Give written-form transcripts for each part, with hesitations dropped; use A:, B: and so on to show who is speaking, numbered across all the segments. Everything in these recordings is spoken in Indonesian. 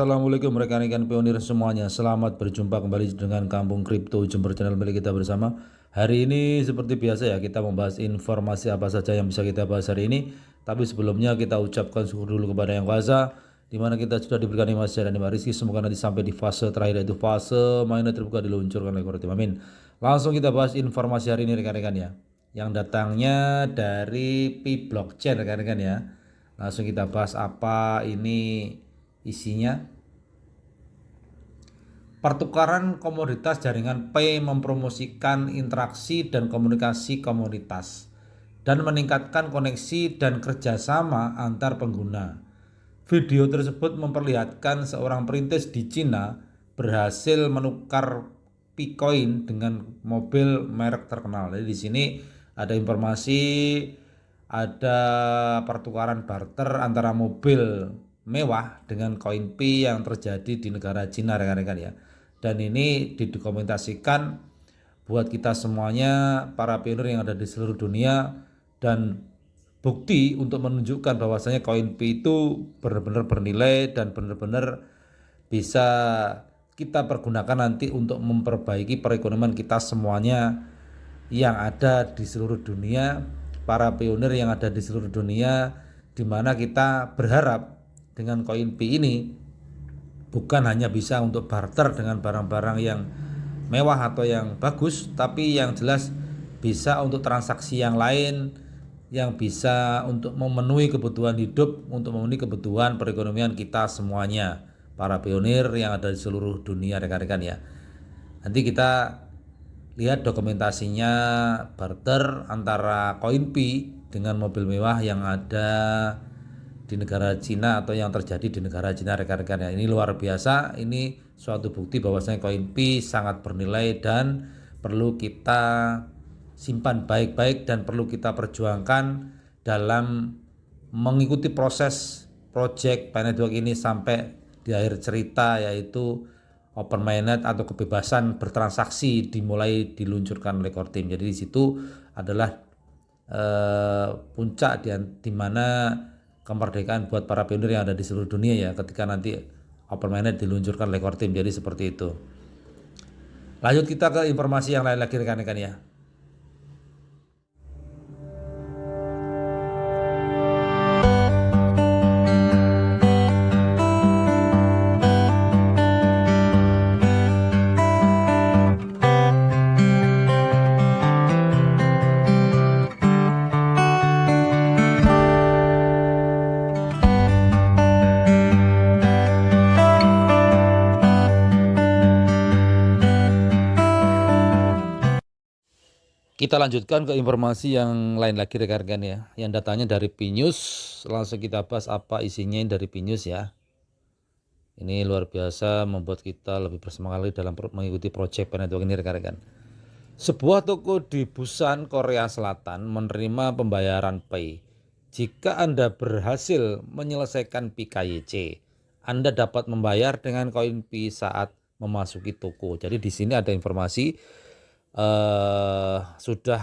A: Assalamualaikum rekan-rekan pionir semuanya. Selamat berjumpa kembali dengan Kampung Kripto Jember channel milik kita bersama. Hari ini seperti biasa ya, kita membahas informasi apa saja yang bisa kita bahas hari ini. Tapi sebelumnya kita ucapkan syukur dulu kepada Yang Kuasa, di mana kita sudah diberikan nikmat sehat dan nikmat rezeki. Semoga nanti sampai di fase terakhir, yaitu fase mainnya terbuka, diluncurkan oleh Kortim. Amin. Langsung kita bahas informasi hari ini rekan-rekan ya, yang datangnya dari Pi Blockchain rekan-rekan ya. Langsung kita bahas apa ini isinya. Pertukaran komoditas jaringan P mempromosikan interaksi dan komunikasi komunitas dan meningkatkan koneksi dan kerjasama antar pengguna. Video tersebut memperlihatkan seorang perintis di Cina berhasil menukar Picoin dengan mobil merek terkenal. Jadi di sini ada informasi, ada pertukaran barter antara mobil mewah dengan koin Pi yang terjadi di negara Cina rekan-rekan ya. Dan ini didokumentasikan buat kita semuanya, para pionir yang ada di seluruh dunia, dan bukti untuk menunjukkan bahwasanya koin Pi itu benar-benar bernilai dan benar-benar bisa kita pergunakan nanti untuk memperbaiki perekonomian kita semuanya yang ada di seluruh dunia, para pionir yang ada di seluruh dunia, di mana kita berharap dengan koin Pi ini bukan hanya bisa untuk barter dengan barang-barang yang mewah atau yang bagus, tapi yang jelas bisa untuk transaksi yang lain, yang bisa untuk memenuhi kebutuhan hidup, untuk memenuhi kebutuhan perekonomian kita semuanya, para pionir yang ada di seluruh dunia rekan-rekan ya. Nanti kita lihat dokumentasinya barter antara koin Pi dengan mobil mewah yang ada di negara Cina atau yang terjadi di negara Cina rekan-rekan ya. Ini luar biasa, ini suatu bukti bahwasanya koin Pi sangat bernilai dan perlu kita simpan baik-baik dan perlu kita perjuangkan dalam mengikuti proses project Pi Network ini sampai di akhir cerita, yaitu open mainnet atau kebebasan bertransaksi dimulai diluncurkan oleh Kortim. Jadi di situ adalah puncak di mana kemerdekaan buat para pionir yang ada di seluruh dunia ya, ketika nanti open mainnet diluncurkan oleh Kortim. Jadi seperti itu. Lanjut kita ke informasi yang lain lagi rekan-rekan ya. Kita lanjutkan ke informasi yang lain lagi rekan-rekan ya, yang datanya dari Pinews. Langsung kita bahas apa isinya dari Pinews ya. Ini luar biasa, membuat kita lebih bersemangat dalam mengikuti proyek Pi Network ini rekan-rekan. Sebuah toko di Busan, Korea Selatan menerima pembayaran Pay. Jika Anda berhasil menyelesaikan PKYC, Anda dapat membayar dengan koin Pi saat memasuki toko. Jadi di sini ada informasi sudah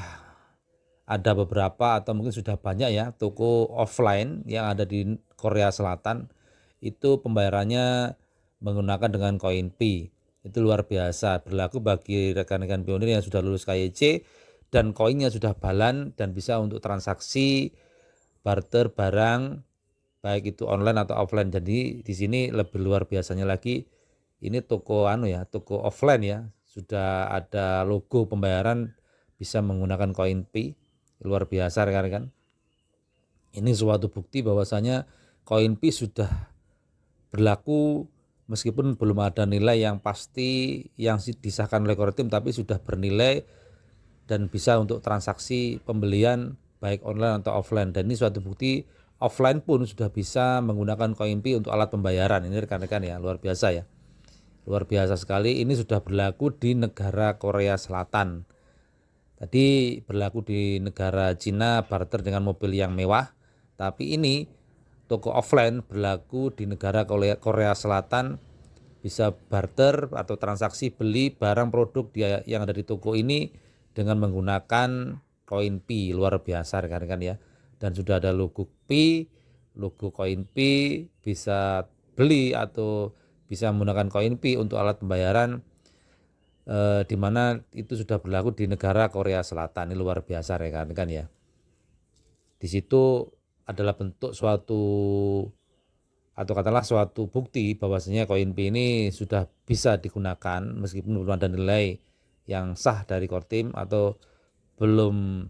A: ada beberapa atau mungkin sudah banyak ya toko offline yang ada di Korea Selatan itu pembayarannya menggunakan dengan koin Pi. Itu luar biasa, berlaku bagi rekan-rekan pionir yang sudah lulus KYC dan koinnya sudah balan dan bisa untuk transaksi barter barang baik itu online atau offline. Jadi di sini lebih luar biasanya lagi, ini toko toko offline ya, sudah ada logo pembayaran bisa menggunakan koin Pi. Luar biasa rekan-rekan. Ini suatu bukti bahwasanya koin Pi sudah berlaku meskipun belum ada nilai yang pasti yang disahkan oleh Kortim, tapi sudah bernilai dan bisa untuk transaksi pembelian baik online atau offline. Dan ini suatu bukti offline pun sudah bisa menggunakan koin Pi untuk alat pembayaran. Ini rekan-rekan ya, luar biasa ya. Luar biasa sekali, ini sudah berlaku di negara Korea Selatan. Tadi berlaku di negara Cina barter dengan mobil yang mewah, tapi ini toko offline berlaku di negara Korea Selatan, bisa barter atau transaksi beli barang produk yang ada di toko ini dengan menggunakan koin Pi. Luar biasa rekan-rekan ya. Dan sudah ada logo Pi, logo koin Pi, bisa beli atau bisa menggunakan Koinpi untuk alat pembayaran, di mana itu sudah berlaku di negara Korea Selatan. Ini luar biasa rekan-rekan ya. Di situ adalah bentuk suatu atau katakanlah suatu bukti bahwasanya Koinpi ini sudah bisa digunakan meskipun belum ada nilai yang sah dari Kortim atau belum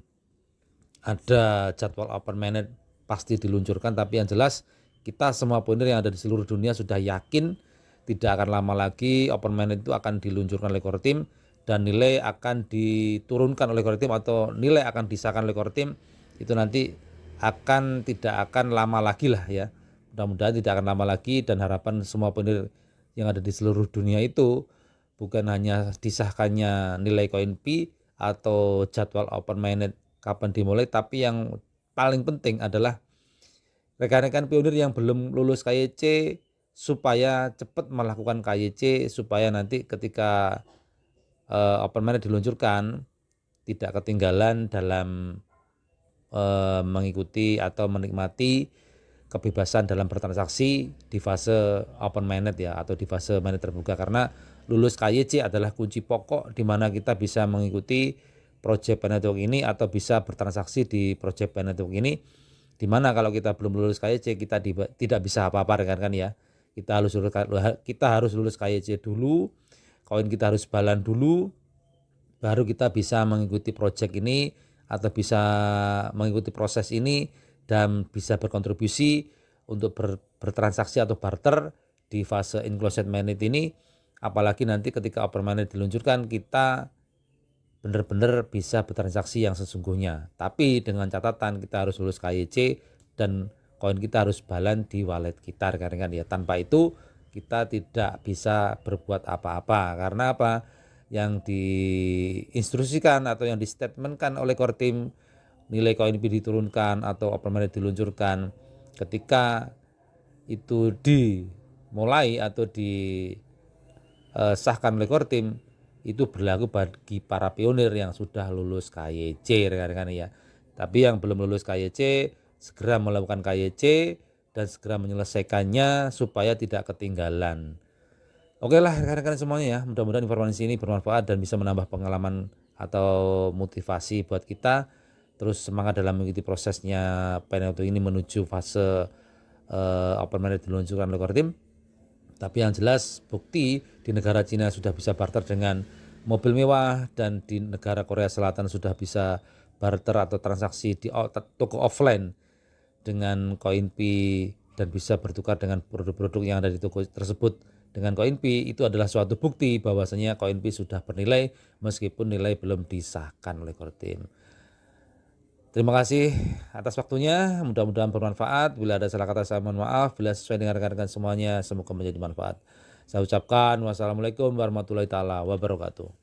A: ada jadwal open mainnet pasti diluncurkan, tapi yang jelas kita semua poiner yang ada di seluruh dunia sudah yakin tidak akan lama lagi open mainnet itu akan diluncurkan oleh Kortim dan nilai akan diturunkan oleh Kortim atau nilai akan disahkan oleh Kortim itu nanti tidak akan lama lagi lah ya. Mudah-mudahan tidak akan lama lagi dan harapan semua poiner yang ada di seluruh dunia itu bukan hanya disahkannya nilai Koinpi atau jadwal open mainnet kapan dimulai, tapi yang paling penting adalah rekan-rekan pionir yang belum lulus KYC supaya cepat melakukan KYC supaya nanti ketika open mainnet diluncurkan tidak ketinggalan dalam mengikuti atau menikmati kebebasan dalam bertransaksi di fase open mainnet ya, atau di fase mainnet terbuka, karena lulus KYC adalah kunci pokok di mana kita bisa mengikuti project Pi Network ini atau bisa bertransaksi di project Pi Network ini, di mana kalau kita belum lulus KYC kita tidak bisa apa-apa rekan-rekan ya. Kita harus lulus KYC dulu, koin kita harus balan dulu, baru kita bisa mengikuti project ini atau bisa mengikuti proses ini dan bisa berkontribusi untuk bertransaksi atau barter di fase enclosed mainnet ini. Apalagi nanti ketika open mainnet diluncurkan kita benar-benar bisa bertransaksi yang sesungguhnya. Tapi dengan catatan kita harus lulus KYC dan koin kita harus balan di wallet kita rekan-rekan ya. Tanpa itu kita tidak bisa berbuat apa-apa. Karena apa? Yang diinstruksikan atau yang distatementkan oleh Kortim nilai Koinpi diturunkan atau open mainnet diluncurkan, ketika itu dimulai atau disahkan oleh Kortim itu berlaku bagi para pionir yang sudah lulus KYC rekan-rekan ya. Tapi yang belum lulus KYC segera melakukan KYC dan segera menyelesaikannya supaya tidak ketinggalan. Oke lah rekan-rekan semuanya ya, mudah-mudahan informasi ini bermanfaat dan bisa menambah pengalaman atau motivasi buat kita terus semangat dalam mengikuti prosesnya Pi Network ini menuju fase open mainnet diluncurkan oleh Kortim. Tapi yang jelas bukti di negara Cina sudah bisa barter dengan mobil mewah dan di negara Korea Selatan sudah bisa barter atau transaksi di toko offline dengan Koinpi dan bisa bertukar dengan produk-produk yang ada di toko tersebut dengan Koinpi. Itu adalah suatu bukti bahwasanya Koinpi sudah bernilai meskipun nilai belum disahkan oleh Kortim. Terima kasih atas waktunya, mudah-mudahan bermanfaat. Bila ada salah kata saya mohon maaf, bila sesuai dengan rekan-rekan semuanya semoga menjadi manfaat. Saya ucapkan wassalamualaikum warahmatullahi taala wabarakatuh.